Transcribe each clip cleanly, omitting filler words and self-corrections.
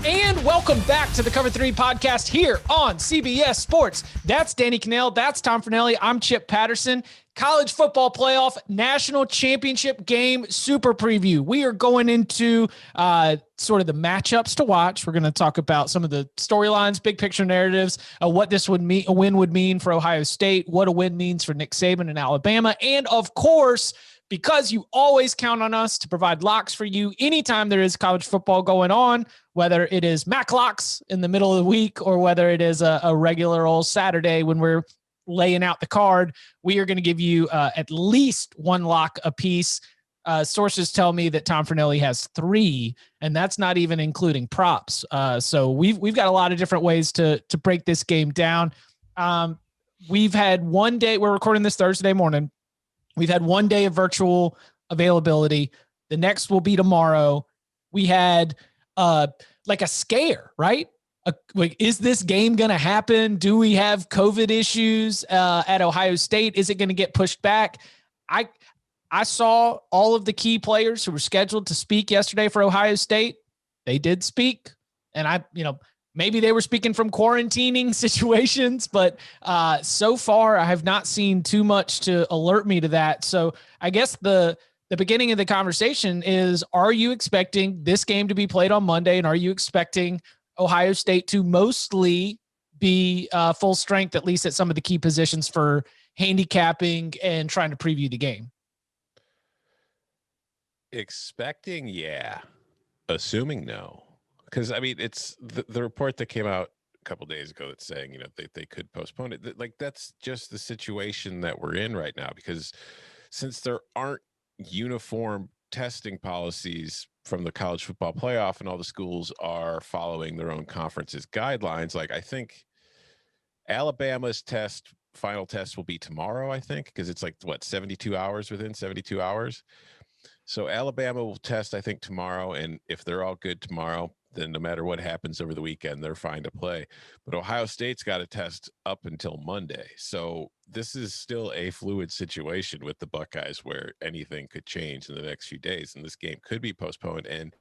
And welcome back to the Cover 3 podcast here on CBS Sports. That's Danny Cannell. That's Tom Fornelli. I'm Chip Patterson. College football playoff national championship game super preview. We are going into sort of the matchups to watch. We're going to talk about some of the storylines, big picture narratives, what this would mean, a win would mean for Ohio State, what a win means for Nick Saban and Alabama. And of course, because you always count on us to provide locks for you anytime there is college football going on, whether it is Mac locks in the middle of the week or whether it is a regular old Saturday when we're laying out the card, we are going to give you at least one lock a piece. Sources tell me that Tom Fornelli has 3, and that's not even including props. So we've got a lot of different ways to break this game down. We've had one day, we're recording this Thursday morning. We've had one day of virtual availability. The next will be tomorrow. We had like a scare, right? Like, is this game going to happen? Do we have COVID issues at Ohio State? Is it going to get pushed back? I saw all of the key players who were scheduled to speak yesterday for Ohio State. They did speak. And maybe they were speaking from quarantining situations, but so far I have not seen too much to alert me to that. So I guess the beginning of the conversation is, are you expecting this game to be played on Monday? And are you expecting Ohio State to mostly be full strength, at least at some of the key positions for handicapping and trying to preview the game? Expecting, yeah. Assuming, no. Because, I mean, it's the report that came out a couple days ago that's saying, they could postpone it. Like, that's just the situation that we're in right now, because since there aren't uniform testing policies from the college football playoff and all the schools are following their own conference's guidelines, like, I think Alabama's final test will be tomorrow, I think, because it's like, 72 hours within 72 hours. So Alabama will test, I think, tomorrow. And if they're all good tomorrow, then no matter what happens over the weekend, they're fine to play. But Ohio State's got to test up until Monday. So this is still a fluid situation with the Buckeyes where anything could change in the next few days. And this game could be postponed. And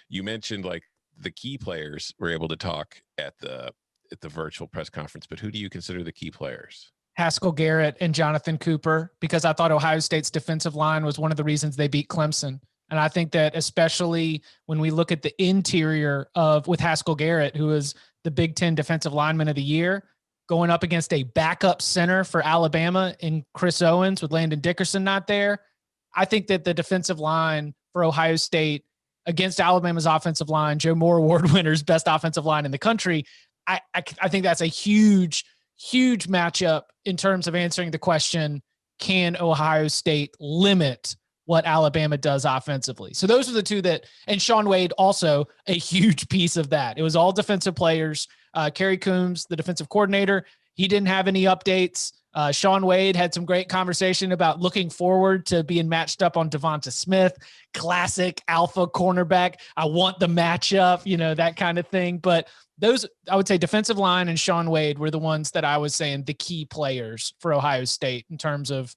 you mentioned, like, the key players were able to talk at the virtual press conference. But who do you consider the key players? Haskell Garrett and Jonathan Cooper, because I thought Ohio State's defensive line was one of the reasons they beat Clemson. And I think that especially when we look at the interior with Haskell Garrett, who is the Big Ten Defensive Lineman of the Year, going up against a backup center for Alabama in Chris Owens with Landon Dickerson not there, I think that the defensive line for Ohio State against Alabama's offensive line, Joe Moore Award winners, best offensive line in the country, I think that's a huge matchup in terms of answering the question, can Ohio State limit what Alabama does offensively? So those are the two and Sean Wade also a huge piece of that. It was all defensive players. Kerry Coombs, the defensive coordinator, he didn't have any updates. Sean Wade had some great conversation about looking forward to being matched up on Devonta Smith, classic alpha cornerback. I want the matchup, that kind of thing. But those, I would say, defensive line and Sean Wade were the ones that I was saying the key players for Ohio State in terms of,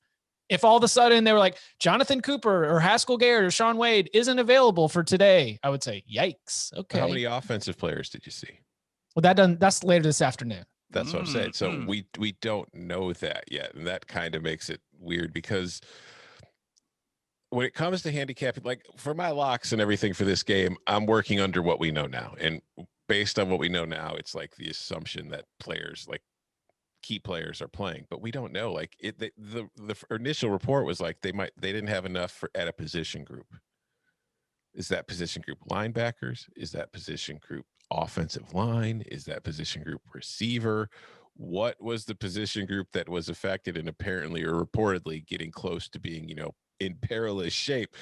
if all of a sudden they were like Jonathan Cooper or Haskell Garrett or Sean Wade isn't available for today, I would say, yikes. Okay. How many offensive players did you see? Well, that's later this afternoon. That's what I'm saying. So we don't know that yet. And that kind of makes it weird, because when it comes to handicapping, like for my locks and everything for this game, I'm working under what we know now. And based on what we know now, it's like the assumption that players, like key players, are playing, but we don't know. Like the initial report was like they didn't have enough at a position group. Is that position group linebackers? Is that position group offensive line? Is that position group receiver? What was the position group that was affected and apparently or reportedly getting close to being, in perilous shape?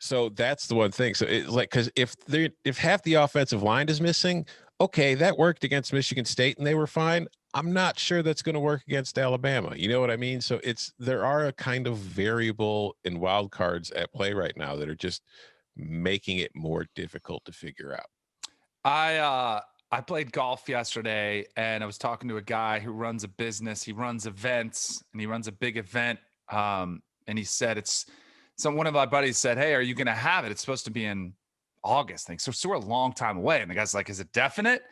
So that's the one thing. So it's like, because if half the offensive line is missing, okay, that worked against Michigan State and they were fine. I'm not sure that's going to work against Alabama. You know what I mean? So there are a kind of variable and wild cards at play right now that are just making it more difficult to figure out. I played golf yesterday, and I was talking to a guy who runs a business. He runs events, and he runs a big event. And he said one of my buddies said, "Hey, are you going to have it? It's supposed to be in August thing. So we're a long time away. And the guy's like, is it definite?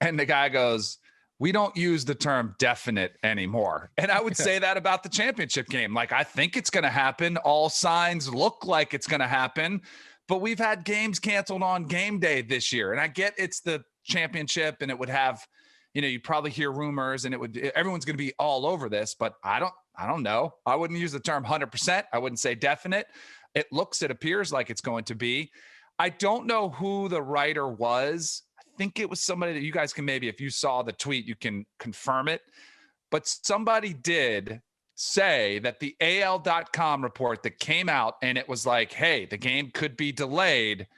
And the guy goes, we don't use the term definite anymore. And I would say that about the championship game. Like, I think it's going to happen. All signs look like it's going to happen, but we've had games canceled on game day this year. And I get it's the championship and it would have, you probably hear rumors and everyone's going to be all over this, but I don't know. I wouldn't use the term 100%. I wouldn't say definite. It appears like it's going to be. I don't know who the writer was. I think it was somebody that you guys can maybe, if you saw the tweet, you can confirm it. But somebody did say that the AL.com report that came out and it was like, hey, the game could be delayed.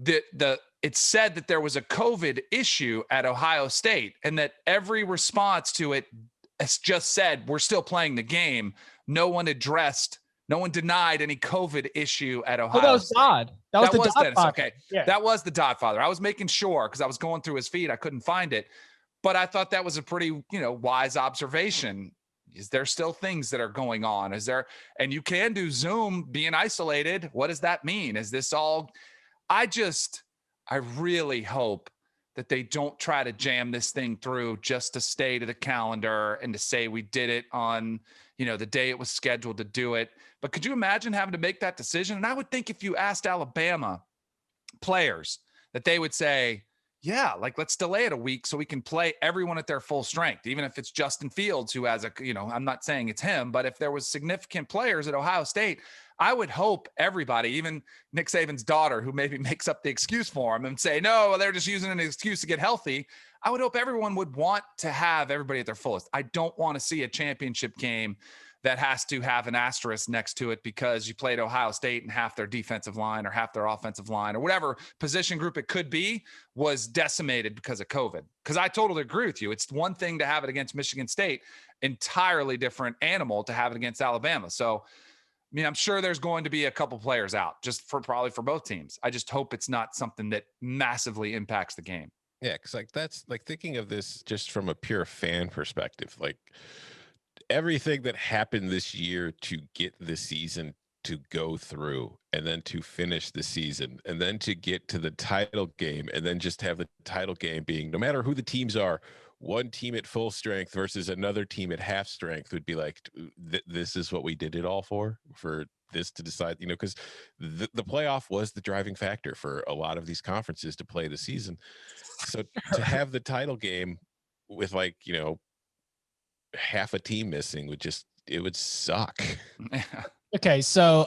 It said that there was a COVID issue at Ohio State and that every response to it has just said, we're still playing the game. No one denied any COVID issue at Ohio That was State. Dodd. That was Dennis. Dodd. Okay. Yeah. That was the Dodd-father. I was making sure because I was going through his feed. I couldn't find it, but I thought that was a pretty, wise observation. Is there still things that are going on? And you can do Zoom being isolated. What does that mean? Is this all, I really hope that they don't try to jam this thing through just to stay to the calendar and to say we did it on, the day it was scheduled to do it. But could you imagine having to make that decision? And I would think if you asked Alabama players that they would say, yeah, like let's delay it a week so we can play everyone at their full strength, even if it's Justin Fields, who has I'm not saying it's him, but if there was significant players at Ohio State, I would hope everybody, even Nick Saban's daughter, who maybe makes up the excuse for him and say, no, they're just using an excuse to get healthy. I would hope everyone would want to have everybody at their fullest. I don't want to see a championship game that has to have an asterisk next to it because you played Ohio State and half their defensive line or half their offensive line or whatever position group it could be was decimated because of COVID. Because I totally agree with you. It's one thing to have it against Michigan State, entirely different animal to have it against Alabama. So, I'm sure there's going to be a couple players out probably for both teams. I just hope it's not something that massively impacts the game. Yeah, because that's thinking of this just from a pure fan perspective, like everything that happened this year to get the season to go through and then to finish the season and then to get to the title game and then just have the title game being, no matter who the teams are, one team at full strength versus another team at half strength would be like, this is what we did it all for this to decide, because the playoff was the driving factor for a lot of these conferences to play the season. So to have the title game with half a team missing it would suck. Okay, so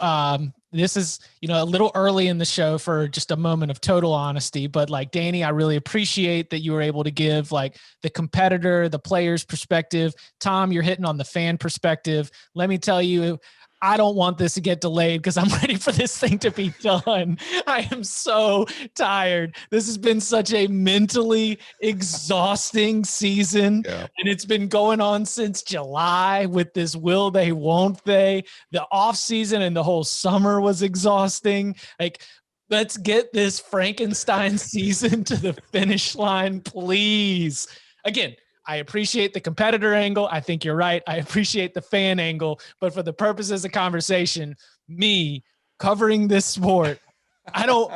this is a little early in the show for just a moment of total honesty, but like Danny, I really appreciate that you were able to give like the competitor, the player's perspective. Tom, you're hitting on the fan perspective. Let me tell you, I don't want this to get delayed because I'm ready for this thing to be done. I am so tired. This has been such a mentally exhausting season. Yeah. And it's been going on since July with this will they, won't they. The off season and the whole summer was exhausting. Like, let's get this Frankenstein season to the finish line, please. Again, I appreciate the competitor angle. I think you're right. I appreciate the fan angle, but for the purposes of conversation, me covering this sport, I don't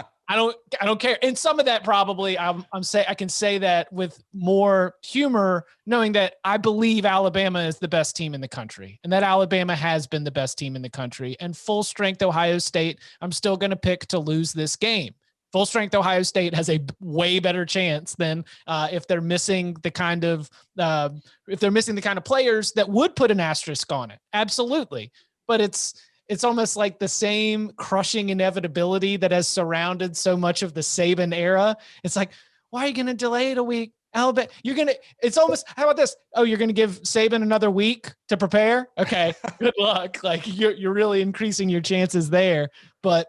care. And some of that probably I can say that with more humor, knowing that I believe Alabama is the best team in the country and that Alabama has been the best team in the country, and full strength Ohio State, I'm still going to pick to lose this game. Full strength Ohio State has a way better chance than if they're missing the kind of players that would put an asterisk on it. Absolutely. But it's almost like the same crushing inevitability that has surrounded so much of the Saban era. It's like, why are you going to delay it a week? Alabama, it's almost, how about this? Oh, you're going to give Saban another week to prepare? Okay. Good luck. Like you're really increasing your chances there. But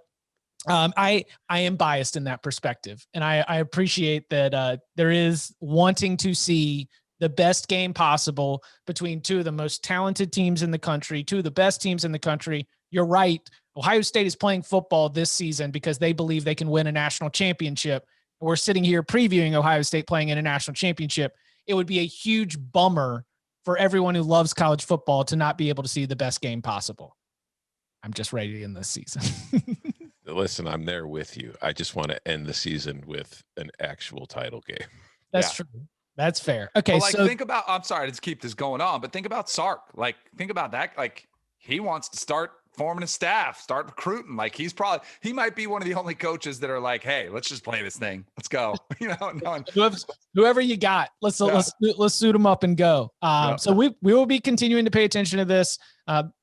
I am biased in that perspective, and I appreciate that there is wanting to see the best game possible between two of the most talented teams in the country, two of the best teams in the country. You're right. Ohio State is playing football this season because they believe they can win a national championship. We're sitting here previewing Ohio State playing in a national championship. It would be a huge bummer for everyone who loves college football to not be able to see the best game possible. I'm just ready to end this season. listen, I'm there with you. I just want to end the season with an actual title game. That's true. That's fair. Okay, but like, so think about. I'm sorry to keep this going on, but think about Sark. Like, think about that. Like, he wants to start forming a staff, start recruiting. Like, he might be one of the only coaches that are like, hey, let's just play this thing. Let's go. whoever you got, let's suit them up and go. So we will be continuing to pay attention to this.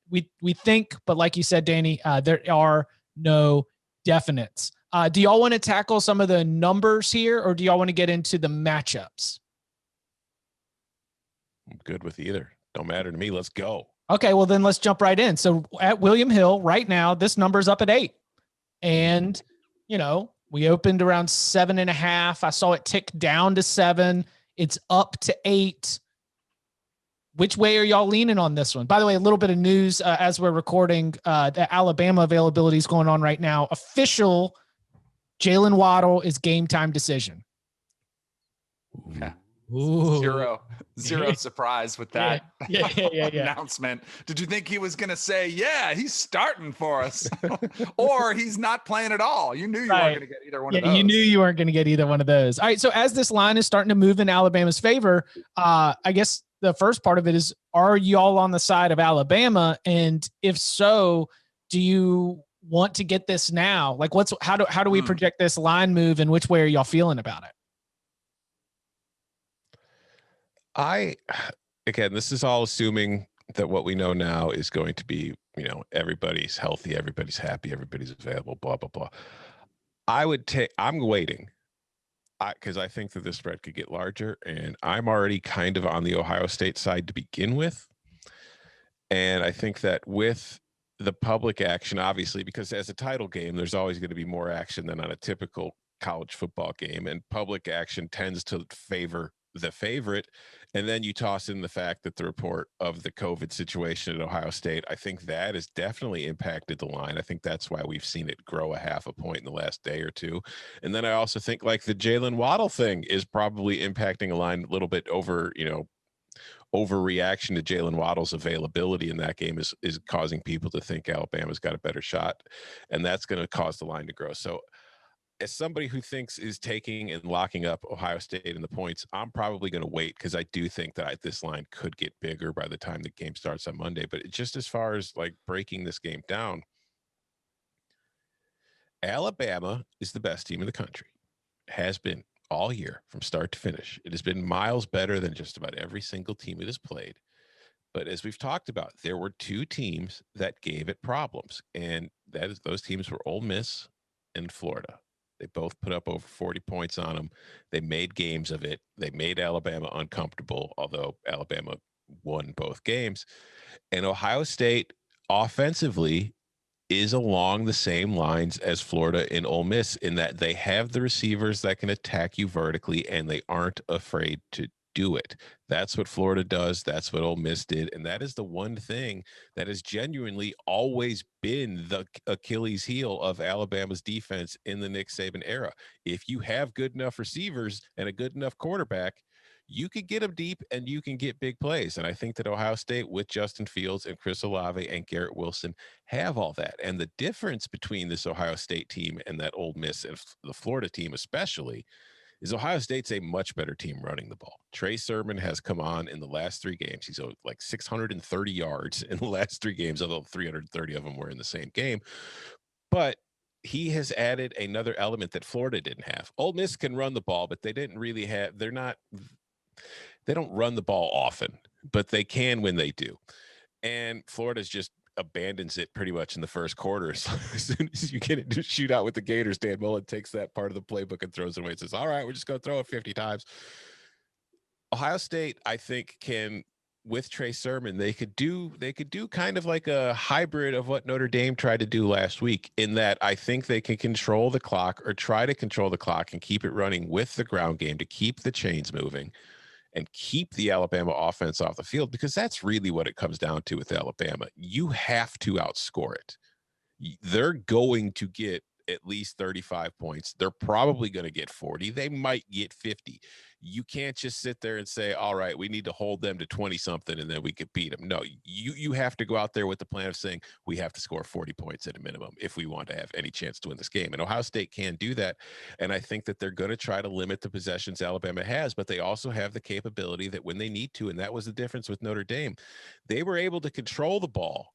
We think, but like you said, Danny, there are no definites. Do y'all want to tackle some of the numbers here, or do y'all want to get into the matchups? I'm good with either. Don't matter to me. Let's go. Okay, well then let's jump right in. So at William Hill right now, this number's up at 8. And, we opened around 7.5. I saw it tick down to 7. It's up to 8. Which way are y'all leaning on this one? By the way, a little bit of news as we're recording, the Alabama availability is going on right now. Official Jalen Waddle is game time decision. Yeah. Ooh. Zero surprise with that announcement. Did you think he was going to say, yeah, he's starting for us or he's not playing at all? You knew you weren't going to get either one of those. You knew you weren't going to get either one of those. All right. So as this line is starting to move in Alabama's favor, I guess the first part of it is, are y'all on the side of Alabama? And if so, do you want to get this now? Like how do we project this line move, and which way are y'all feeling about it? Again, this is all assuming that what we know now is going to be, everybody's healthy, everybody's happy, everybody's available, blah, blah, blah. I'm waiting because I think that the spread could get larger, and I'm already kind of on the Ohio State side to begin with. And I think that with the public action, obviously, because as a title game, there's always going to be more action than on a typical college football game, and public action tends to favor the favorite. And then you toss in the fact that the report of the COVID situation at Ohio State, I think that has definitely impacted the line. I think that's why we've seen it grow 0.5 point in the last day or two. And then I also think like the Jalen Waddle thing is probably impacting a line a little bit over, overreaction to Jalen Waddle's availability in that game is causing people to think Alabama's got a better shot. And that's going to cause the line to grow. So as somebody who thinks is taking and locking up Ohio State in the points, I'm probably going to wait because I do think that this line could get bigger by the time the game starts on Monday. But just as far as like breaking this game down, Alabama is the best team in the country. Has been all year from start to finish. It has been miles better than just about every single team it has played. But as we've talked about, there were 2 teams that gave it problems, and those teams were Ole Miss and Florida. They both put up over 40 points on them. They made games of it. They made Alabama uncomfortable, although Alabama won both games. And Ohio State offensively is along the same lines as Florida and Ole Miss in that they have the receivers that can attack you vertically, and they aren't afraid to do it. That's what Florida does. That's what Ole Miss did. And that is the one thing that has genuinely always been the Achilles heel of Alabama's defense in the Nick Saban era. If you have good enough receivers and a good enough quarterback, you can get them deep and you can get big plays. And I think that Ohio State with Justin Fields and Chris Olave and Garrett Wilson have all that. And the difference between this Ohio State team and that Ole Miss and the Florida team especially is Ohio State's a much better team running the ball. Trey Sermon has come on in the last 3 games. He's like 630 yards in the last 3 games, although 330 of them were in the same game. But he has added another element that Florida didn't have. Ole Miss can run the ball, but they didn't really have, they don't run the ball often, but they can when they do. And Florida's just abandons it pretty much in the first quarter. So as soon as you get into a shootout with the Gators, Dan Mullen takes that part of the playbook and throws it away and says, all right, we're just going to throw it 50 times. Ohio State, I think, can, with Trey Sermon, they could do kind of like a hybrid of what Notre Dame tried to do last week, in that I think they can control the clock, or try to control the clock and keep it running with the ground game to keep the chains moving and keep the Alabama offense off the field, because that's really what it comes down to with Alabama. You have to outscore it. They're going to get at least 35 points. They're probably going to get 40. They might get 50. you can't just sit there and say, all right, we need to hold them to 20 something and then we could beat them. No, you have to go out there with the plan of saying we have to score 40 points at a minimum if we want to have any chance to win this game. And Ohio State can do that. And I think that they're going to try to limit the possessions Alabama has, but they also have the capability that when they need to, and that was the difference with Notre Dame, they were able to control the ball.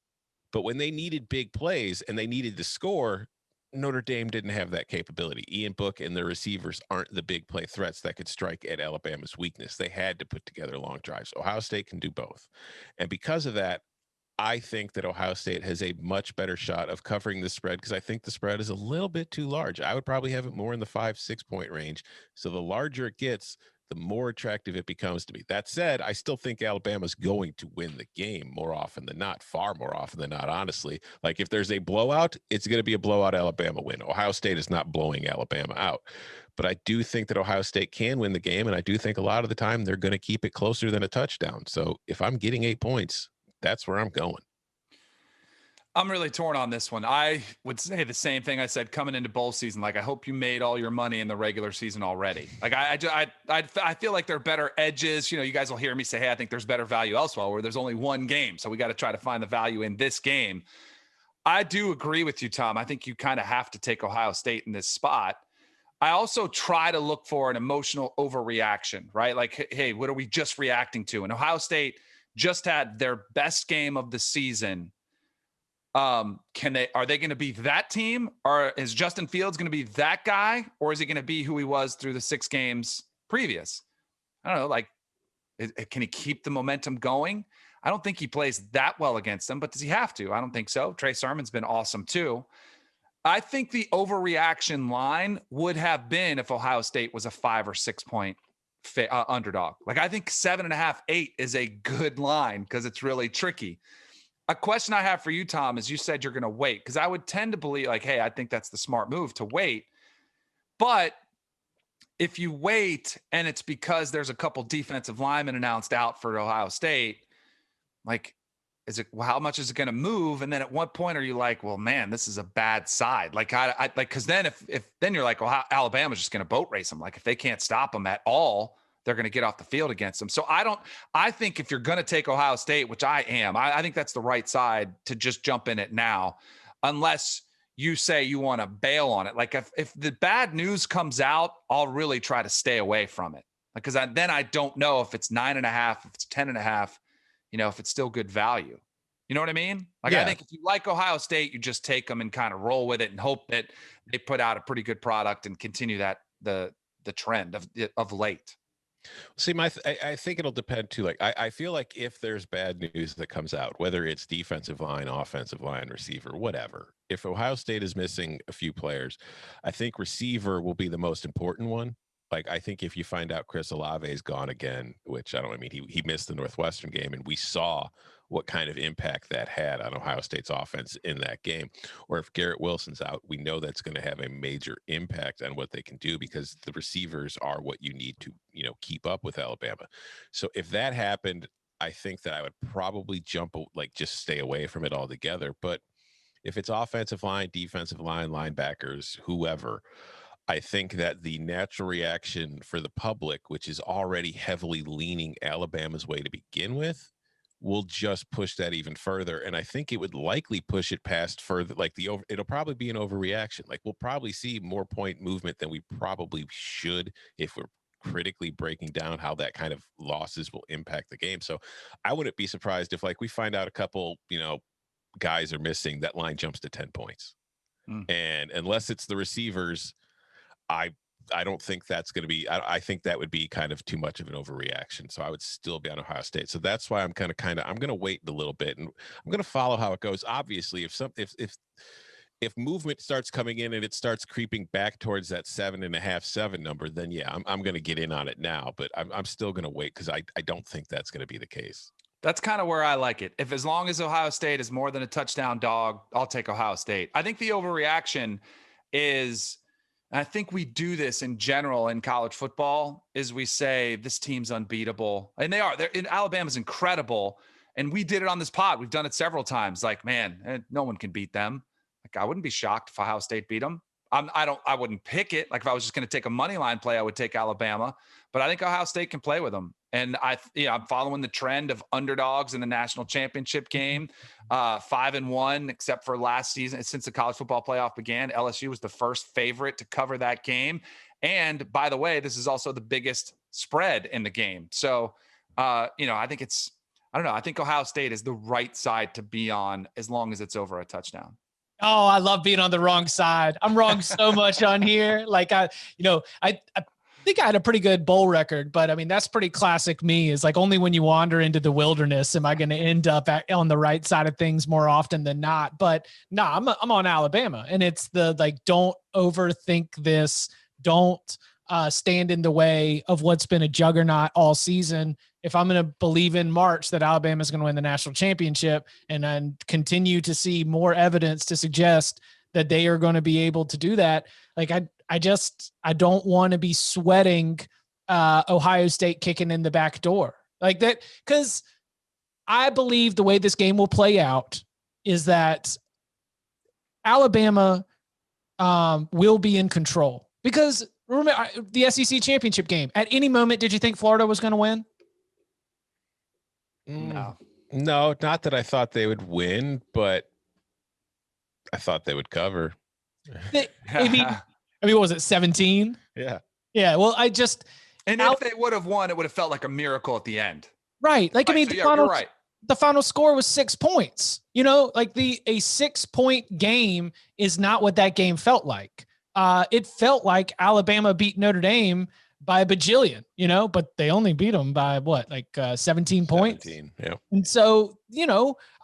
But when they needed big plays and they needed to score, Notre Dame didn't have that capability. Ian Book and their receivers aren't the big play threats that could strike at Alabama's weakness. They had to put together long drives. Ohio State can do both. And because of that, I think that Ohio State has a much better shot of covering the spread because I think the spread is a little bit too large. I would probably have it more in the 5-6 point range. So the larger it gets, the more attractive it becomes to me. That said, I still think Alabama's going to win the game more often than not, far more often than not, honestly. Like if there's a blowout, it's going to be a blowout Alabama win. Ohio State is not blowing Alabama out. But I do think that Ohio State can win the game, and I do think a lot of the time they're going to keep it closer than a touchdown. So if I'm getting 8 points, that's where I'm going. I'm really torn on this one. I would say the same thing I said coming into bowl season. Like, I hope you made all your money in the regular season already. Like, I feel like there are better edges. You know, you guys will hear me say, hey, I think there's better value elsewhere where there's only one game. So we got to try to find the value in this game. I do agree with you, Tom. I think you kind of have to take Ohio State in this spot. I also try to look for an emotional overreaction, right? Like, hey, what are we just reacting to? And Ohio State just had their best game of the season. Are they going to be that team, or is Justin Fields going to be that guy, or is he going to be who he was through the 6 games previous? I don't know. Like, can he keep the momentum going? I don't think he plays that well against them, but does he have to? I don't think so. Trey Sermon's been awesome too. I think the overreaction line would have been if Ohio State was a 5 or 6 point underdog. Like, I think 7.5, 8 is a good line because it's really tricky. A question I have for you, Tom, is you said you're going to wait, because I would tend to believe like, hey, I think that's the smart move to wait. But if you wait and it's because there's a couple defensive linemen announced out for Ohio State, like, how much is it going to move? And then at what point are you like, well, man, this is a bad side. Like, I like, because then if then you're like, well, Alabama's just going to boat race them. Like, if they can't stop them at all, they're going to get off the field against them. So I think if you're going to take Ohio State, which I am, I think that's the right side to just jump in it now, unless you say you want to bail on it. Like, if the bad news comes out, I'll really try to stay away from it. Because then I don't know if it's 9.5, if it's 10.5, you know, if it's still good value. You know what I mean? Like, yeah. I think if you like Ohio State, you just take them and kind of roll with it and hope that they put out a pretty good product and continue that the trend of late. See, I think it'll depend too. Like, I feel like if there's bad news that comes out, whether it's defensive line, offensive line, receiver, whatever, if Ohio State is missing a few players, I think receiver will be the most important one. Like, I think if you find out Chris Olave is gone again, which I don't, I mean, he missed the Northwestern game, and we saw what kind of impact that had on Ohio State's offense in that game. Or if Garrett Wilson's out, we know that's going to have a major impact on what they can do, because the receivers are what you need to, you know, keep up with Alabama. So if that happened, I think that I would probably just stay away from it altogether. But if it's offensive line, defensive line, linebackers, whoever, I think that the natural reaction for the public, which is already heavily leaning Alabama's way to begin with, will just push that even further. And I think it would likely push it past further. Like, it'll probably be an overreaction. Like, we'll probably see more point movement than we probably should if we're critically breaking down how that kind of losses will impact the game. So I wouldn't be surprised if, like, we find out a couple, you know, guys are missing, that line jumps to 10 points. And unless it's the receivers, I don't think that's going to be, I think that would be kind of too much of an overreaction. So I would still be on Ohio State. So that's why I'm I'm going to wait a little bit, and I'm going to follow how it goes. Obviously, if movement starts coming in and it starts creeping back towards that 7.5, 7 number, then yeah, I'm going to get in on it now, but I'm still going to wait, because I don't think that's going to be the case. That's kind of where I like it. If, as long as Ohio State is more than a touchdown dog, I'll take Ohio State. I think the overreaction is, and I think we do this in general in college football, is we say this team's unbeatable. And they are. Alabama's incredible. And we did it on this pod. We've done it several times. Like, man, no one can beat them. Like, I wouldn't be shocked if Ohio State beat them. I wouldn't pick it. Like if I was just going to take a money line play, I would take Alabama, but I think Ohio State can play with them. And I'm following the trend of underdogs in the national championship game, 5-1, except for last season. Since the college football playoff began, LSU was the first favorite to cover that game. And by the way, this is also the biggest spread in the game. So, I think I think Ohio State is the right side to be on as long as it's over a touchdown. Oh, I love being on the wrong side. I'm wrong so much on here. Like I think I had a pretty good bowl record, but I mean, that's pretty classic me, is like only when you wander into the wilderness am I going to end up on the right side of things more often than not. But no, I'm on Alabama, and it's the, like, don't overthink this. Don't stand in the way of what's been a juggernaut all season. If I'm going to believe in March that Alabama is going to win the national championship, and then continue to see more evidence to suggest that they are going to be able to do that, like I don't want to be sweating Ohio State kicking in the back door like that, because I believe the way this game will play out is that Alabama will be in control. Because remember the SEC championship game, at any moment, did you think Florida was going to win? No, not that I thought they would win, but I thought they would cover. I mean, what was it, 17? Yeah. Yeah. Well, if they would have won, it would have felt like a miracle at the end. Right. Like, right. I mean, so the final score was 6 points, like a 6-point game is not what that game felt like. It felt like Alabama beat Notre Dame by a bajillion, but they only beat them by what, like 17 points? 17, yeah. And so,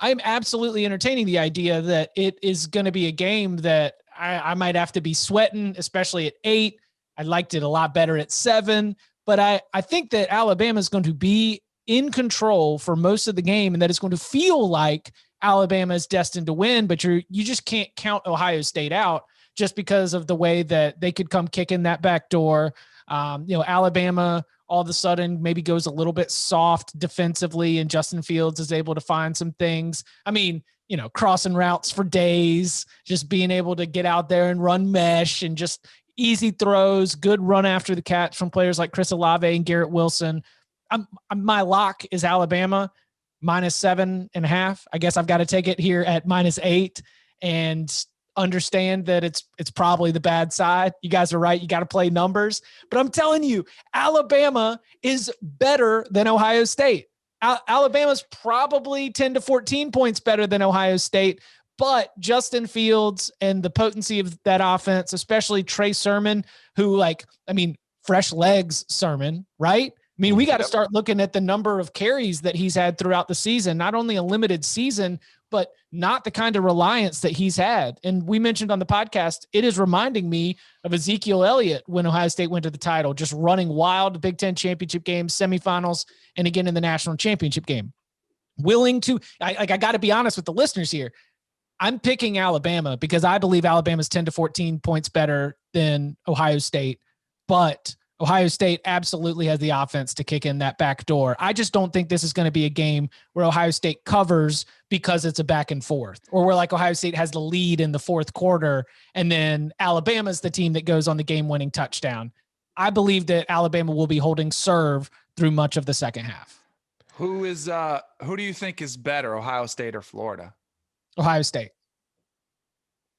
I'm absolutely entertaining the idea that it is going to be a game that I might have to be sweating, especially at 8. I liked it a lot better at 7, but I think that Alabama is going to be in control for most of the game, and that it's going to feel like Alabama is destined to win, but you just can't count Ohio State out just because of the way that they could come kicking that back door. Alabama all of a sudden maybe goes a little bit soft defensively, and Justin Fields is able to find some things. I mean, crossing routes for days, just being able to get out there and run mesh and just easy throws, good run after the catch from players like Chris Olave and Garrett Wilson. My lock is Alabama -7.5. I guess I've got to take it here at -8 and understand that it's probably the bad side. You guys are right. You got to play numbers, but I'm telling you, Alabama is better than Ohio State. Alabama's probably 10 to 14 points better than Ohio State, but Justin Fields and the potency of that offense, especially Trey Sermon, who fresh legs Sermon, right? I mean, we got to start looking at the number of carries that he's had throughout the season, not only a limited season, but not the kind of reliance that he's had. And we mentioned on the podcast, it is reminding me of Ezekiel Elliott when Ohio State went to the title, just running wild Big Ten championship games, semifinals, and again in the national championship game. I got to be honest with the listeners here. I'm picking Alabama because I believe Alabama's 10 to 14 points better than Ohio State, but Ohio State absolutely has the offense to kick in that back door. I just don't think this is going to be a game where Ohio State covers because it's a back and forth, or where like Ohio State has the lead in the fourth quarter and then Alabama's the team that goes on the game-winning touchdown. I believe that Alabama will be holding serve through much of the second half. Who do you think is better, Ohio State or Florida? Ohio State.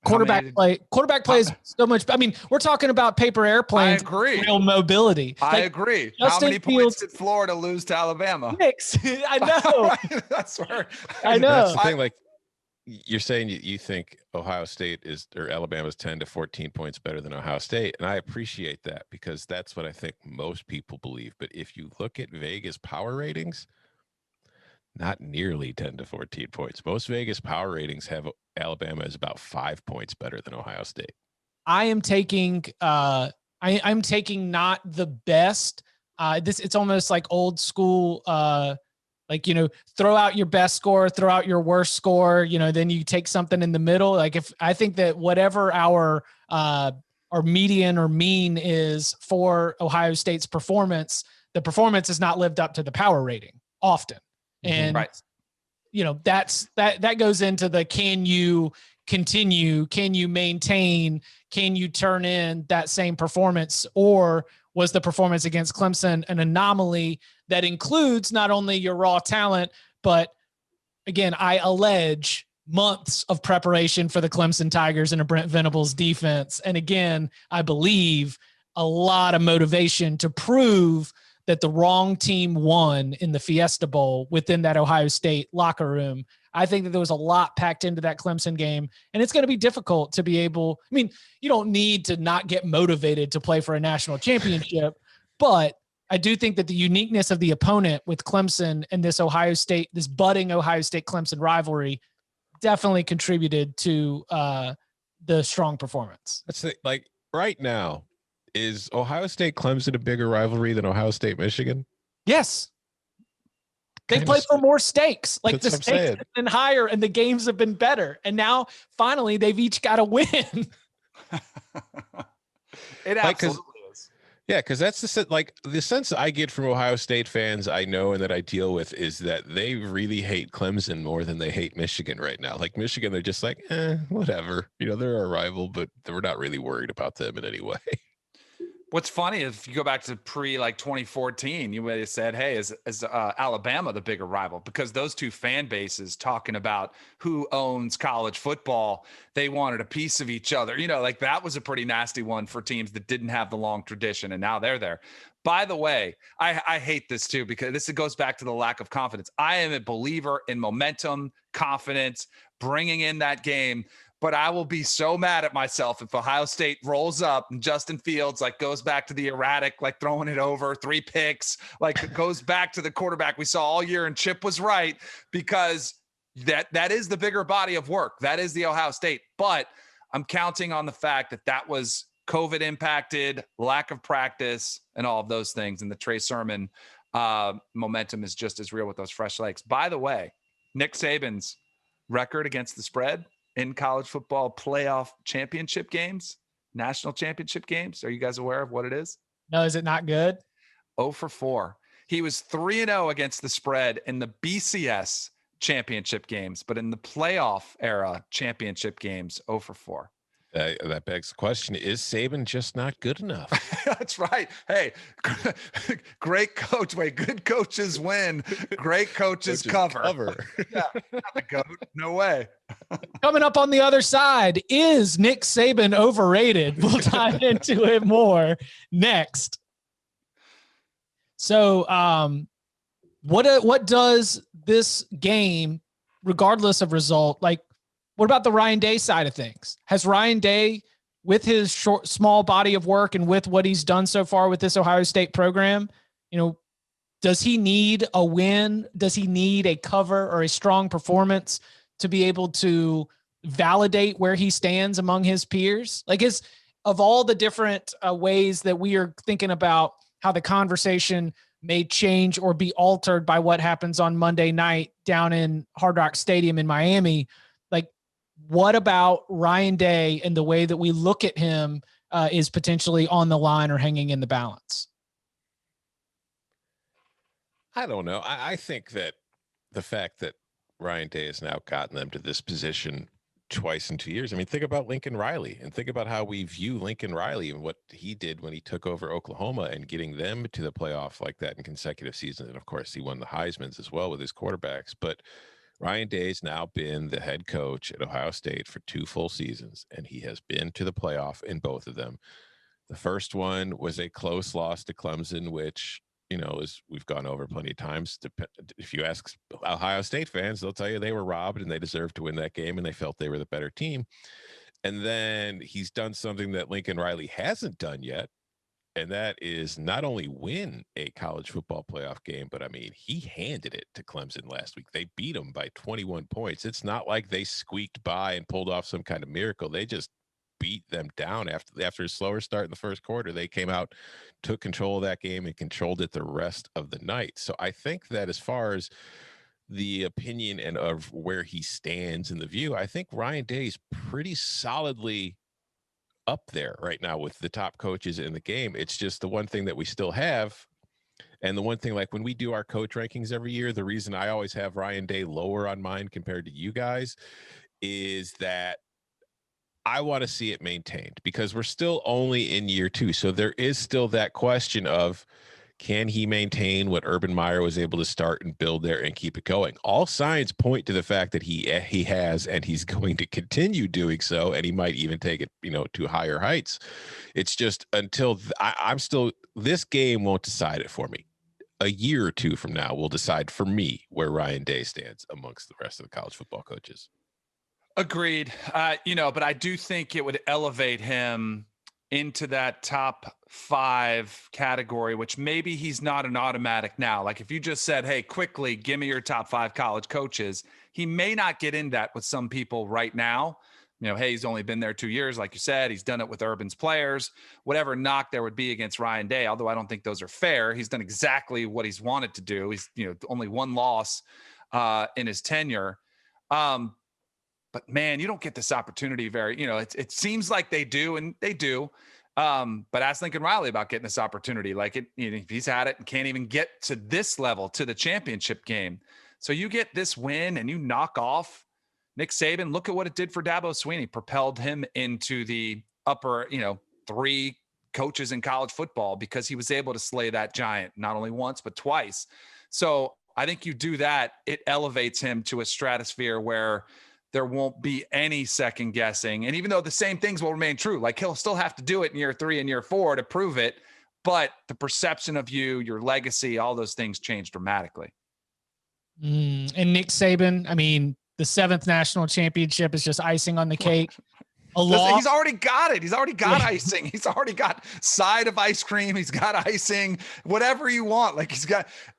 Quarterback play is so much. I mean, we're talking about paper airplanes. I agree. Real mobility. I agree. How many points did Florida lose to Alabama? 6. I know. That's where I know. That's the thing. Like you're saying, you think Ohio State or Alabama's 10 to 14 points better than Ohio State, and I appreciate that because that's what I think most people believe. But if you look at Vegas power ratings, not nearly 10 to 14 points. Most Vegas power ratings have Alabama is about 5 points better than Ohio State. I am taking I'm taking not the best. It's almost like old school, throw out your best score, throw out your worst score, then you take something in the middle. Like if I think that whatever our median or mean is for Ohio State's performance, the performance has not lived up to the power rating often. And, right. that goes into the, can continue? Can you maintain? Can you turn in that same performance? Or was the performance against Clemson an anomaly that includes not only your raw talent, but again, I allege months of preparation for the Clemson Tigers and a Brent Venables defense. And again, I believe a lot of motivation to prove that the wrong team won in the Fiesta Bowl within that Ohio State locker room. I think that there was a lot packed into that Clemson game, and it's going to be difficult to be able, I mean, you don't need to not get motivated to play for a national championship, but I do think that the uniqueness of the opponent with Clemson and this budding Ohio State Clemson rivalry definitely contributed to the strong performance. That's like right now, is Ohio State Clemson a bigger rivalry than Ohio State Michigan? Yes. They've played for more stakes. Like the stakes have been higher and the games have been better. And now finally they've each got a win. It absolutely is. Yeah, because that's the sense I get from Ohio State fans I know and that I deal with is that they really hate Clemson more than they hate Michigan right now. Like Michigan, they're just like, whatever. They're our rival, but we're not really worried about them in any way. What's funny is if you go back to pre 2014, you would have said, hey, is Alabama the bigger rival? Because those two fan bases talking about who owns college football, they wanted a piece of each other. That was a pretty nasty one for teams that didn't have the long tradition, and now they're there. By the way, I hate this too, because it goes back to the lack of confidence. I am a believer in momentum, confidence, bringing in that game. But I will be so mad at myself if Ohio State rolls up and Justin Fields goes back to the erratic, throwing it over, 3 picks, goes back to the quarterback we saw all year, and Chip was right, because that is the bigger body of work. That is the Ohio State. But I'm counting on the fact that was COVID impacted, lack of practice, and all of those things. And the Trey Sermon momentum is just as real with those fresh legs. By the way, Nick Saban's record against the spread in college football playoff championship games, national championship games. Are you guys aware of what it is? No, is it not good? 0 for 4. He was 3-0 against the spread in the BCS championship games, but in the playoff era championship games, 0 for 4. That begs the question, is Saban just not good enough? That's right. Hey, great coach. Wait, good coaches win. Great coaches cover. Yeah, not the GOAT. No way. Coming up on the other side, is Nick Saban overrated? We'll dive into it more next. So what does this game, regardless of result, what about the Ryan Day side of things? Has Ryan Day, with his small body of work and with what he's done so far with this Ohio State program, does he need a win? Does he need a cover or a strong performance to be able to validate where he stands among his peers? Of all the different ways that we are thinking about how the conversation may change or be altered by what happens on Monday night down in Hard Rock Stadium in Miami, what about Ryan Day and the way that we look at him is potentially on the line or hanging in the balance? I don't know. I think that the fact that Ryan Day has now gotten them to this position twice in 2 years. I mean, think about Lincoln Riley and think about how we view Lincoln Riley and what he did when he took over Oklahoma and getting them to the playoff like that in consecutive seasons. And of course, he won the Heisman's as well with his quarterbacks. But Ryan Day's now been the head coach at Ohio State for 2 full seasons, and he has been to the playoff in both of them. The first one was a close loss to Clemson, which, as we've gone over plenty of times, if you ask Ohio State fans, they'll tell you they were robbed and they deserved to win that game and they felt they were the better team. And then he's done something that Lincoln Riley hasn't done yet, and that is not only win a college football playoff game, but I mean, he handed it to Clemson last week. They beat them by 21 points. It's not like they squeaked by and pulled off some kind of miracle. They just beat them down after a slower start in the first quarter. They came out, took control of that game, and controlled it the rest of the night. So I think that as far as the opinion and of where he stands in the view, I think Ryan Day's pretty solidly up there right now with the top coaches in the game. It's just the one thing that we still have. And the one thing, when we do our coach rankings every year, the reason I always have Ryan Day lower on mine compared to you guys is that I want to see it maintained because we're still only in year 2. So there is still that question of, can he maintain what Urban Meyer was able to start and build there and keep it going? All signs point to the fact that he has, and he's going to continue doing so, and he might even take it, to higher heights. It's just until I'm still, this game won't decide it for me. A year or 2 from now will decide for me where Ryan Day stands amongst the rest of the college football coaches. Agreed. But I do think it would elevate him into that top 5 category, which maybe he's not an automatic now. Like if you just said, hey, quickly, give me your top 5 college coaches, he may not get in that with some people right now. Hey, he's only been there 2 years. Like you said, he's done it with Urban's players, whatever knock there would be against Ryan Day. Although I don't think those are fair. He's done exactly what he's wanted to do. He's, only 1 loss in his tenure. But man, you don't get this opportunity it seems like they do, and they do. But ask Lincoln Riley about getting this opportunity. Like he's had it and can't even get to this level, to the championship game. So you get this win and you knock off Nick Saban. Look at what it did for Dabo Swinney, propelled him into the upper, 3 coaches in college football because he was able to slay that giant, not only once, but twice. So I think you do that, it elevates him to a stratosphere where there won't be any second guessing. And even though the same things will remain true, like he'll still have to do it in year 3 and year 4 to prove it. But the perception of you, your legacy, all those things change dramatically. And Nick Saban, I mean, the 7th national championship is just icing on the cake. He's already got it. He's already got icing. He's already got side of ice cream. He's got icing, whatever you want. Like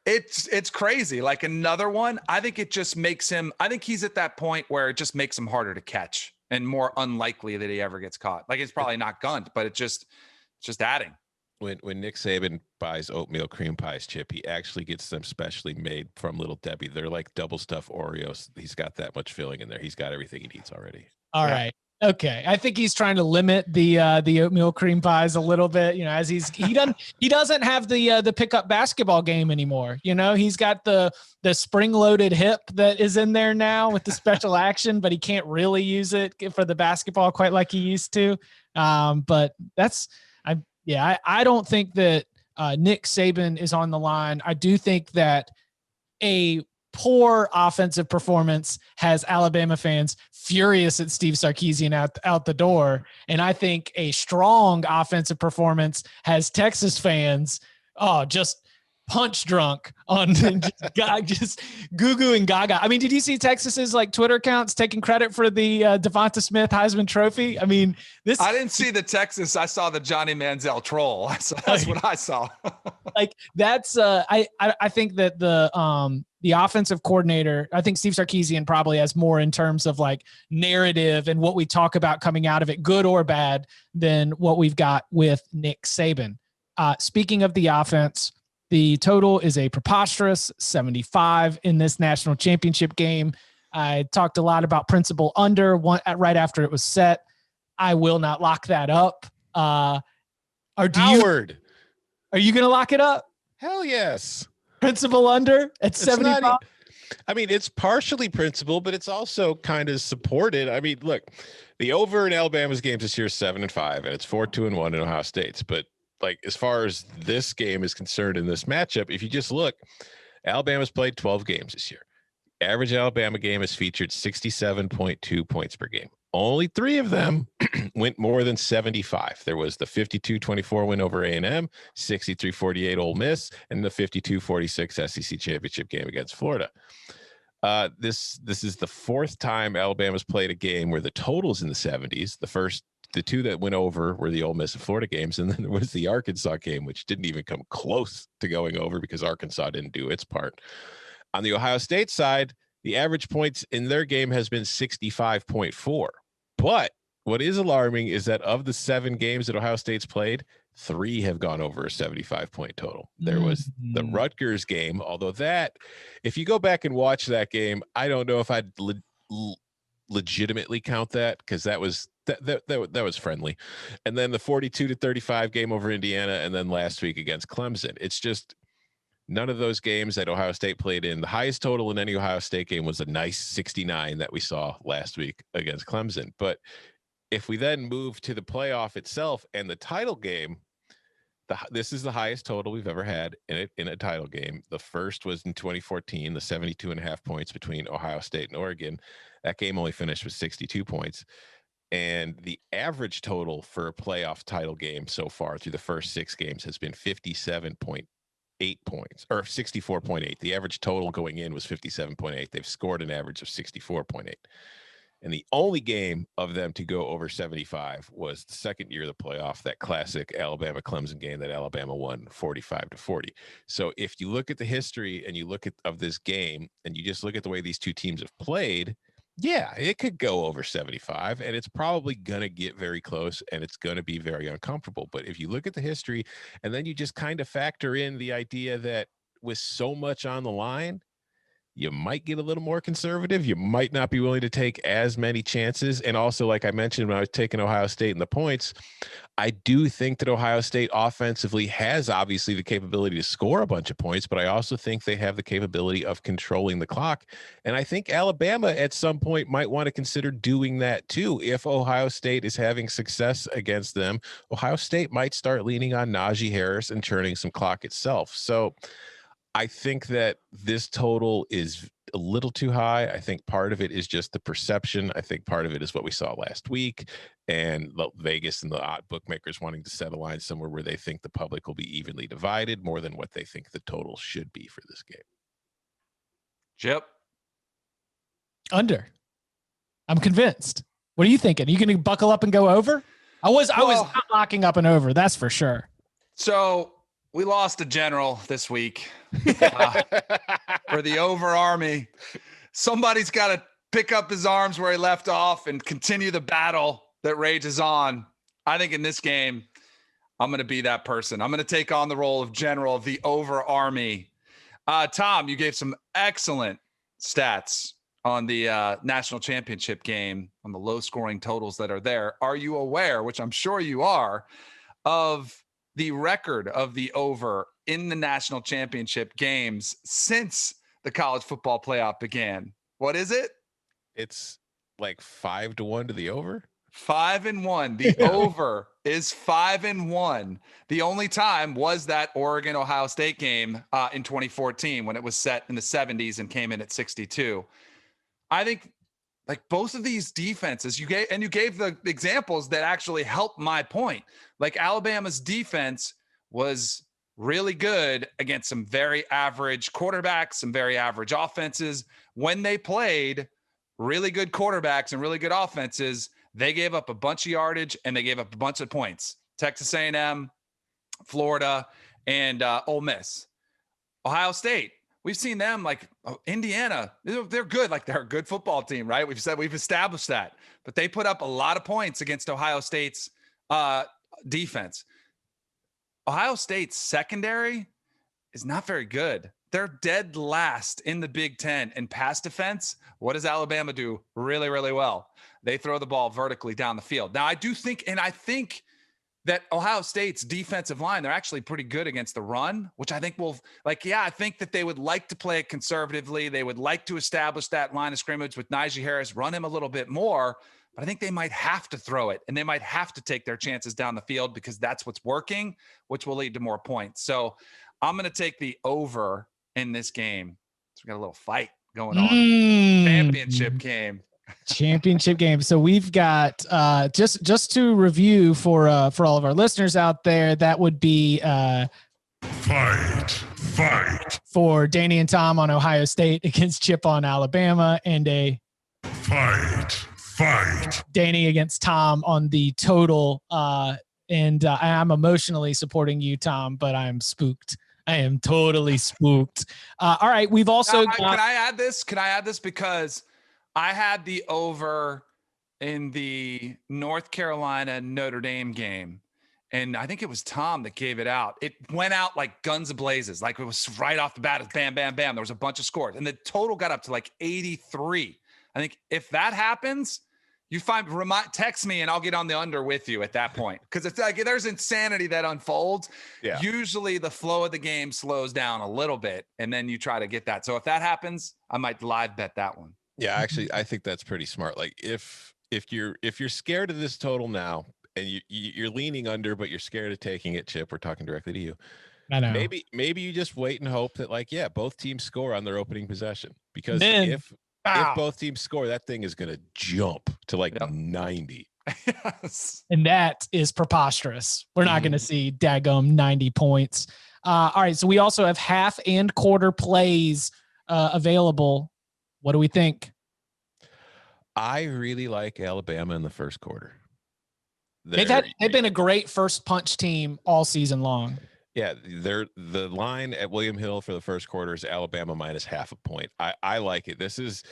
it's crazy. Like another one, I think it just makes him, I think he's at that point where it just makes him harder to catch and more unlikely that he ever gets caught. Like it's probably not gunned, but it's just adding. When Nick Saban buys oatmeal cream pies, Chip, he actually gets them specially made from Little Debbie. They're like double stuffed Oreos. He's got that much filling in there. He's got everything he needs already. All right. Okay. I think he's trying to limit the oatmeal cream pies a little bit, as he doesn't have the pickup basketball game anymore. He's got the spring loaded hip that is in there now with the special action, but he can't really use it for the basketball quite like he used to. But I don't think that Nick Saban is on the line. I do think that a poor offensive performance has Alabama fans furious at Steve Sarkisian out the door. And I think a strong offensive performance has Texas fans just punch drunk on just goo and gaga. I mean, did you see Texas's Twitter accounts taking credit for the Devonta Smith Heisman Trophy? I mean, I didn't see the Texas. I saw the Johnny Manziel troll. That's what I saw. That's I think that the offensive coordinator, I think Steve Sarkisian probably has more in terms of narrative and what we talk about coming out of it, good or bad, than what we've got with Nick Saban. Speaking of the offense, the total is a preposterous 75 in this national championship game. I talked a lot about principal under right after it was set. I will not lock that up. Are you going to lock it up? Hell yes. Principal under at 75. I mean, it's partially principal, but it's also kind of supported. I mean, look, the over in Alabama's games this year is 7-5, and it's 4-1 in Ohio State's. But as far as this game is concerned in this matchup, if you just look, Alabama's played 12 games this year. Average Alabama game has featured 67.2 points per game. Only 3 of them went more than 75. There was the 52-24 win over A&M, 63-48 Ole Miss, and the 52-46 SEC championship game against Florida. This is the 4th time Alabama's played a game where the total's in the 70s. The 2 that went over were the Ole Miss and Florida games, and then there was the Arkansas game, which didn't even come close to going over because Arkansas didn't do its part. On the Ohio State side, the average points in their game has been 65.4. But what is alarming is that of the 7 games that Ohio State's played, 3 have gone over a 75-point total. There was the Rutgers game, although that, if you go back and watch that game, I don't know if I'd legitimately count that because that was friendly. And then the 42-35 game over Indiana, and then last week against Clemson. It's just none of those games that Ohio State played in. The highest total in any Ohio State game was a nice 69 that we saw last week against Clemson. But if we then move to the playoff itself and the title game, this is the highest total we've ever had in a title game. The first was in 2014, the 72.5 points between Ohio State and Oregon. That game only finished with 62 points. And the average total for a playoff title game so far through the first 6 games has been 57.8 points, or 64.8. The average total going in was 57.8. They've scored an average of 64.8. And the only game of them to go over 75 was the second year of the playoff, that classic Alabama-Clemson game that Alabama won 45-40. So if you look at the history and you look at of this game and you just look at the way these two teams have played, yeah, it could go over 75, and it's probably going to get very close, and it's going to be very uncomfortable. But if you look at the history and then you just kind of factor in the idea that with so much on the line, you might get a little more conservative. You might not be willing to take as many chances. And also, like I mentioned, when I was taking Ohio State and the points, I do think that Ohio State offensively has obviously the capability to score a bunch of points, but I also think they have the capability of controlling the clock. And I think Alabama at some point might want to consider doing that too. If Ohio State is having success against them, Ohio State might start leaning on Najee Harris and churning some clock itself. So I think that this total is a little too high. I think part of it is just the perception. I think part of it is what we saw last week, and Vegas and the odd bookmakers wanting to set a line somewhere where they think the public will be evenly divided more than what they think the total should be for this game. Chip. Under. I'm convinced. What are you thinking? Are you going to buckle up and go over? I was not locking up and over. That's for sure. So we lost a general this week for the over Army. Somebody's got to pick up his arms where he left off and continue the battle that rages on. I think in this game, I'm going to be that person. I'm going to take on the role of general of the over Army. Tom, you gave some excellent stats on the national championship game, on the low scoring totals that are there. Are you aware, which I'm sure you are, of the record of the over in the national championship games since the college football playoff began? What is it? It's like 5-1 to the over. 5-1. The over is 5-1. The only time was that Oregon Ohio State game in 2014 when it was set in the 70s and came in at 62. I think like both of these defenses you gave the examples that actually help my point. Like Alabama's defense was really good against some very average quarterbacks, some very average offenses. When they played really good quarterbacks and really good offenses, they gave up a bunch of yardage and they gave up a bunch of points. Texas A&M, Florida, and Ole Miss. Ohio State, we've seen them, like Indiana, they're good. Like they're a good football team, right? We've established that, but they put up a lot of points against Ohio State's defense. Ohio State's secondary is not very good. They're dead last in the Big Ten in pass defense. What does Alabama do really, really well? They throw the ball vertically down the field. Now, I think that Ohio State's defensive line, they're actually pretty good against the run, which I think I think that they would like to play it conservatively. They would like to establish that line of scrimmage with Najee Harris, run him a little bit more, but I think they might have to throw it and they might have to take their chances down the field because that's what's working, which will lead to more points. So I'm going to take the over in this game. So we got a little fight going on. Championship game. So we've got just to review for all of our listeners out there, that would be fight for Danny and Tom on Ohio State against Chip on Alabama, and a fight Danny against Tom on the total. And I'm emotionally supporting you, Tom, but I'm spooked. I am totally spooked. All right. We've also can I add this? Because I had the over in the North Carolina Notre Dame game, and I think it was Tom that gave it out. It went out like guns blazes. Like it was right off the bat. It was bam, bam, bam. There was a bunch of scores, and the total got up to like 83. I think if that happens, text me and I'll get on the under with you at that point. Because it's like there's insanity that unfolds. Yeah. Usually the flow of the game slows down a little bit, and then you try to get that. So if that happens, I might live bet that one. Yeah, actually, I think that's pretty smart. Like if if you're scared of this total now and you're leaning under, but you're scared of taking it, Chip, we're talking directly to you. I know. Maybe you just wait and hope that, like, yeah, both teams score on their opening possession, because Then, if both teams score, that thing is going to jump to like 90. Yes. And that is preposterous. We're not going to see daggum 90 points. All right. So we also have half and quarter plays available. What do we think? I really like Alabama in the first quarter. They've been a great first punch team all season long. Yeah, the line at William Hill for the first quarter is Alabama minus half a point. I like it. This is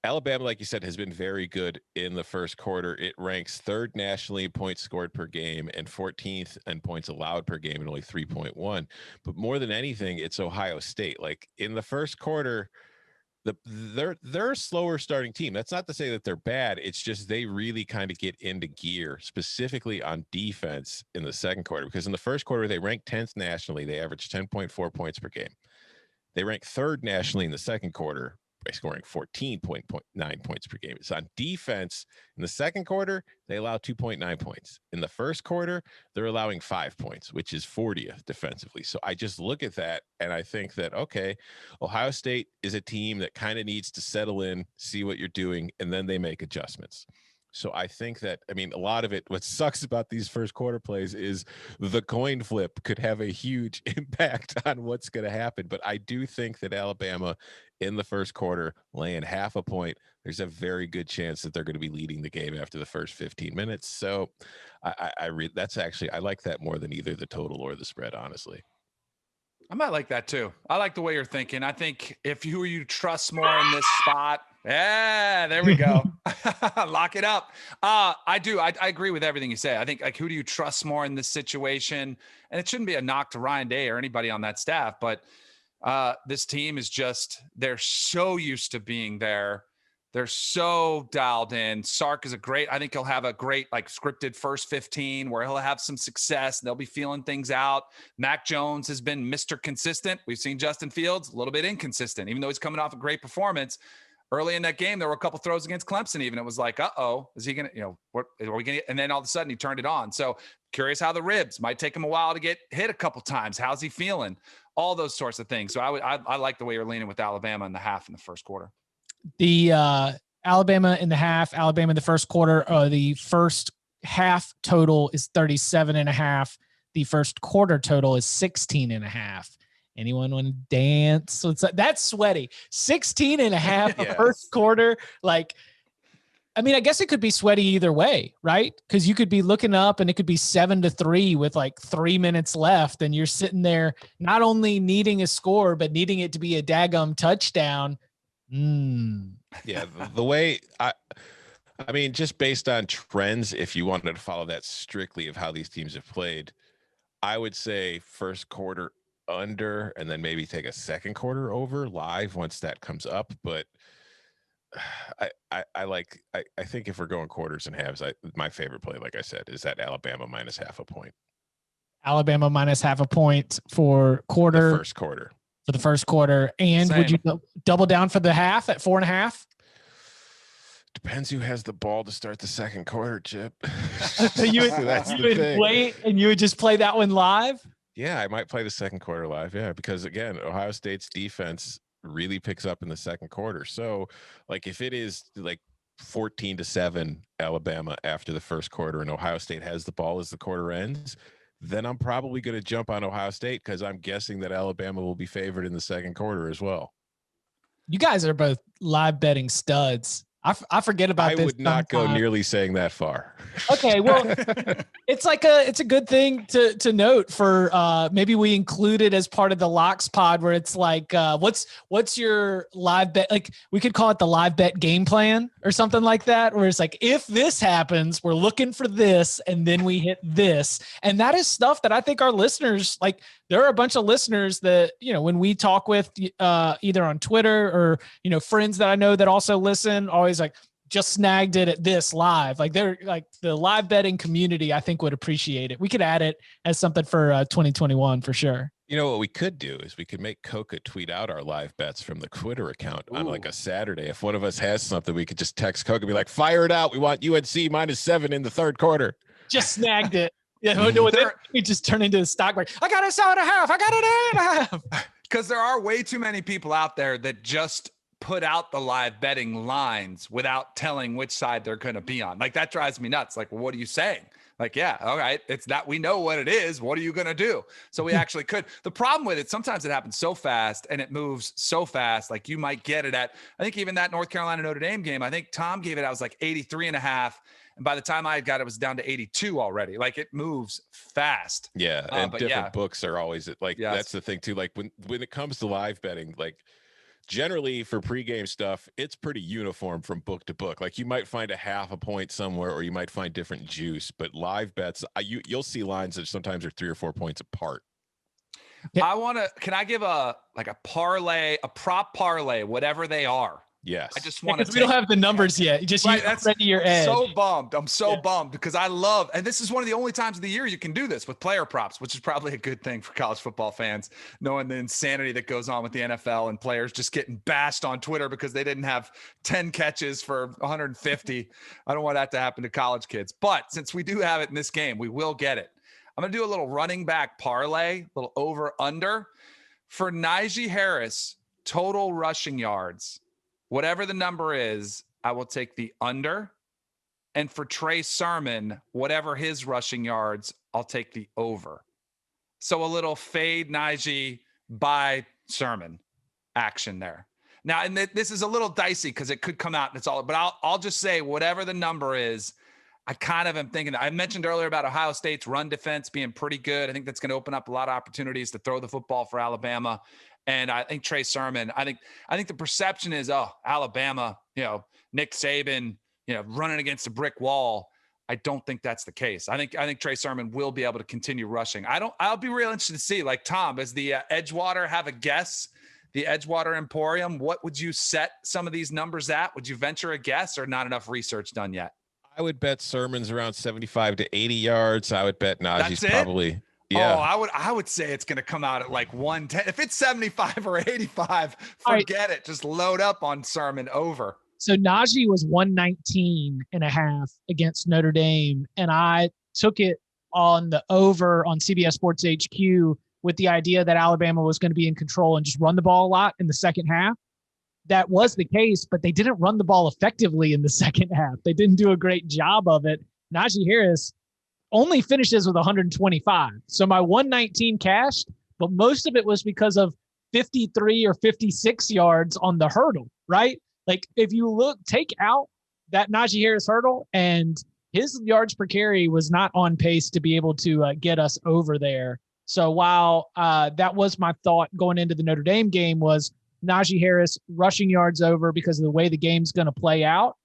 Alabama, like you said, has been very good in the first quarter. It ranks third nationally in points scored per game and 14th in points allowed per game and only 3.1. But more than anything, it's Ohio State. Like in the first quarter, they're a slower starting team. That's not to say that they're bad. It's just they really kind of get into gear, specifically on defense in the second quarter, because in the first quarter, they ranked 10th nationally. They averaged 10.4 points per game. They ranked third nationally in the second quarter by scoring 14.9 points per game. It's on defense. In the second quarter, they allow 2.9 points. In the first quarter, they're allowing 5 points, which is 40th defensively. So I just look at that and I think that, okay, Ohio State is a team that kind of needs to settle in, see what you're doing, and then they make adjustments. So I think that, I mean, a lot of it, what sucks about these first quarter plays is the coin flip could have a huge impact on what's going to happen. But I do think that Alabama in the first quarter laying half a point, there's a very good chance that they're going to be leading the game after the first 15 minutes. So I like that more than either the total or the spread, honestly. I might like that too. I like the way you're thinking. I think if you trust more in this spot, yeah, there we go. Lock it up. I do. I agree with everything you say. I think, like, who do you trust more in this situation? And it shouldn't be a knock to Ryan Day or anybody on that staff, but this team is just, they're so used to being there. They're so dialed in. Sark is I think he'll have a great, like, scripted first 15 where he'll have some success. They'll be feeling things out. Mac Jones has been Mr. Consistent. We've seen Justin Fields a little bit inconsistent, even though he's coming off a great performance. Early in that game, there were a couple throws against Clemson. Even it was like, is he going to, what are we going to, and then all of a sudden he turned it on. So curious how the ribs might take him a while to get hit a couple times. How's he feeling? All those sorts of things. So I like the way you're leaning with Alabama in the half in the first quarter. The Alabama in the half, Alabama in the first quarter, the first half total is 37.5. The first quarter total is 16.5. Anyone want to dance? So that's sweaty. 16.5 Yes. First quarter. Like, I mean, I guess it could be sweaty either way, right? Because you could be looking up and it could be 7-3 with like 3 minutes left. And you're sitting there not only needing a score, but needing it to be a daggum touchdown. Yeah, the way I mean, just based on trends, if you wanted to follow that strictly of how these teams have played, I would say first quarter under, and then maybe take a second quarter over live once that comes up. But I think if we're going quarters and halves, my favorite play, like I said, is that Alabama minus half a point. Alabama minus half a point for quarter. The first quarter. For the first quarter. And Same. would you double down for the half at 4.5? Depends who has the ball to start the second quarter, Chip. So you would wait and you would just play that one live? Yeah, I might play the second quarter live. Yeah, because again, Ohio State's defense really picks up in the second quarter. So, like, if it is like 14-7 Alabama after the first quarter and Ohio State has the ball as the quarter ends, then I'm probably going to jump on Ohio State because I'm guessing that Alabama will be favored in the second quarter as well. You guys are both live betting studs. I forget about this. I would not go nearly saying that far. Okay, well, it's a good thing to note for maybe we include it as part of the Locks pod where it's like what's your live bet? Like we could call it the live bet game plan or something like that, where it's like if this happens, we're looking for this, and then we hit this, and that is stuff that I think our listeners like. There are a bunch of listeners that, when we talk with either on Twitter or, friends that I know that also listen, always like just snagged it at this live. Like they're like the live betting community, I think would appreciate it. We could add it as something for 2021 for sure. You know what we could do is we could make Coca tweet out our live bets from the Twitter account on like a Saturday. If one of us has something, we could just text Coca and be like, fire it out. We want UNC -7 in the third quarter. Just snagged it. Yeah, we just turn into a stock market. I got a 7.5. I got an 8.5. Because there are way too many people out there that just put out the live betting lines without telling which side they're going to be on. Like, that drives me nuts. Like, well, what are you saying? Like, yeah, all right, it's that we know what it is. What are you going to do? So we actually could. The problem with it, sometimes it happens so fast and it moves so fast. Like, you might get it at, I think even that North Carolina Notre Dame game, I think Tom gave it, I was like 83.5. And by the time I got it, was down to 82 already. Like, it moves fast. Yeah. And different books are always like, that's the thing too. Like when it comes to live betting, like, generally for pregame stuff, it's pretty uniform from book to book. Like, you might find a half a point somewhere, or you might find different juice, but live bets, you'll see lines that sometimes are 3 or 4 points apart. Yeah. Can I give a parlay, a prop parlay, whatever they are? Yes. I just want to. We don't have the numbers yet. You just ready your edge. So bummed. I'm so bummed because I love, and this is one of the only times of the year you can do this with player props, which is probably a good thing for college football fans, knowing the insanity that goes on with the NFL and players just getting bashed on Twitter because they didn't have 10 catches for 150. I don't want that to happen to college kids. But since we do have it in this game, we will get it. I'm going to do a little running back parlay, a little over under for Najee Harris, total rushing yards. Whatever the number is, I will take the under. And for Trey Sermon, whatever his rushing yards, I'll take the over. So a little fade Najee by Sermon action there. Now, and this is a little dicey because it could come out and it's all, but I'll just say whatever the number is, I kind of am thinking, I mentioned earlier about Ohio State's run defense being pretty good. I think that's going to open up a lot of opportunities to throw the football for Alabama. And I think Trey Sermon, I think the perception is, Alabama, Nick Saban, running against a brick wall. I don't think that's the case. I think Trey Sermon will be able to continue rushing. I'll be real interested to see, like, Tom, does the Edgewater have a guess? The Edgewater Emporium, what would you set some of these numbers at? Would you venture a guess, or not enough research done yet? I would bet Sermon's around 75 to 80 yards. I would bet Najee's probably. Yeah. Oh, I would say it's going to come out at like 110. If it's 75 or 85, forget it. Just load up on Sermon over. So Najee was 119.5 against Notre Dame, and I took it on the over on CBS Sports HQ with the idea that Alabama was going to be in control and just run the ball a lot in the second half. That was the case, but they didn't run the ball effectively in the second half. They didn't do a great job of it. Najee Harris only finishes with 125. So my 119 cashed, but most of it was because of 53 or 56 yards on the hurdle, right? Like, if you take out that Najee Harris hurdle, and his yards per carry was not on pace to be able to get us over there. So while that was my thought going into the Notre Dame game, was Najee Harris rushing yards over because of the way the game's going to play out,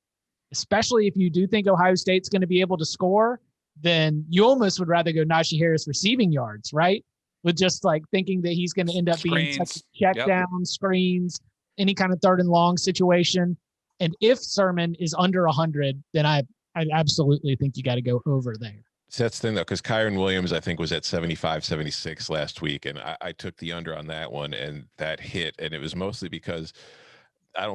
especially if you do think Ohio State's going to be able to score, then you almost would rather go Najee Harris receiving yards, right? With just like thinking that he's going to end up being check down, screens, any kind of third and long situation. And if Sermon is under 100, then I absolutely think you got to go over there. So that's the thing, though, because Kyron Williams, I think, was at 75, 76 last week, and I took the under on that one, and that hit, and it was mostly because I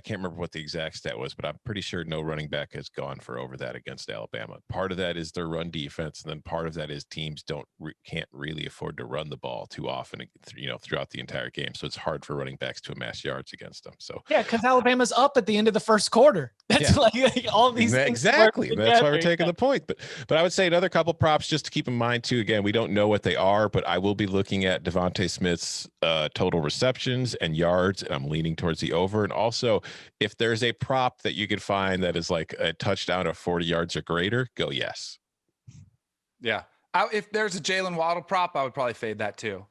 can't remember what the exact stat was, but I'm pretty sure no running back has gone for over that against Alabama. Part of that is their run defense, and then part of that is teams can't really afford to run the ball too often, throughout the entire game. So it's hard for running backs to amass yards against them. So yeah, because Alabama's up at the end of the first quarter. That's like all these things. Exactly. That's why we're taking the point. But I would say another couple props just to keep in mind too. Again, we don't know what they are, but I will be looking at Devontae Smith's total receptions and yards, and I'm leaning towards the over. And also, if there's a prop that you could find that is like a touchdown of 40 yards or greater, go yes. Yeah. If there's a Jalen Waddle prop, I would probably fade that too.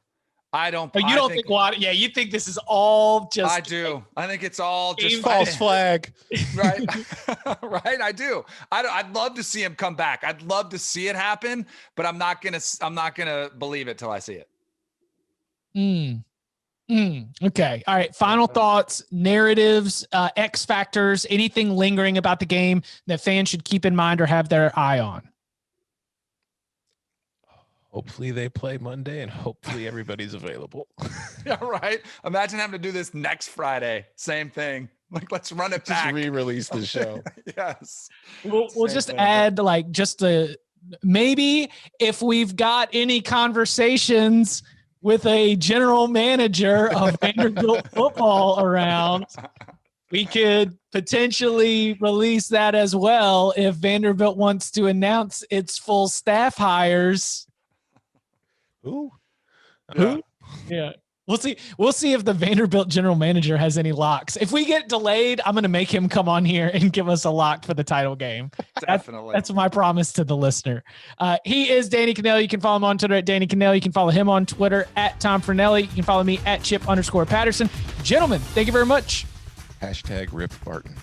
I don't. But you don't think Waddle? Yeah, you think this is all just? I do. I think it's all just false flag. Right. Right. I do. I'd love to see him come back. I'd love to see it happen, but I'm not gonna believe it till I see it. Okay. All right. Final thoughts, narratives, X factors, anything lingering about the game that fans should keep in mind or have their eye on? Hopefully they play Monday and hopefully everybody's available. Yeah, right. Imagine having to do this next Friday. Same thing. Like, let's run it back. Just re-release the show. Yes. We'll just add like maybe if we've got any conversations with a general manager of Vanderbilt football around, we could potentially release that as well if Vanderbilt wants to announce its full staff hires. Who? Yeah. We'll see if the Vanderbilt general manager has any locks. If we get delayed, I'm going to make him come on here and give us a lock for the title game. Definitely. That's my promise to the listener. He is Danny Cannell. You can follow him on Twitter at Danny Cannell. You can follow him on Twitter at Tom Fernelli. You can follow me at Chip_Patterson. Gentlemen, thank you very much. #Rip Barton.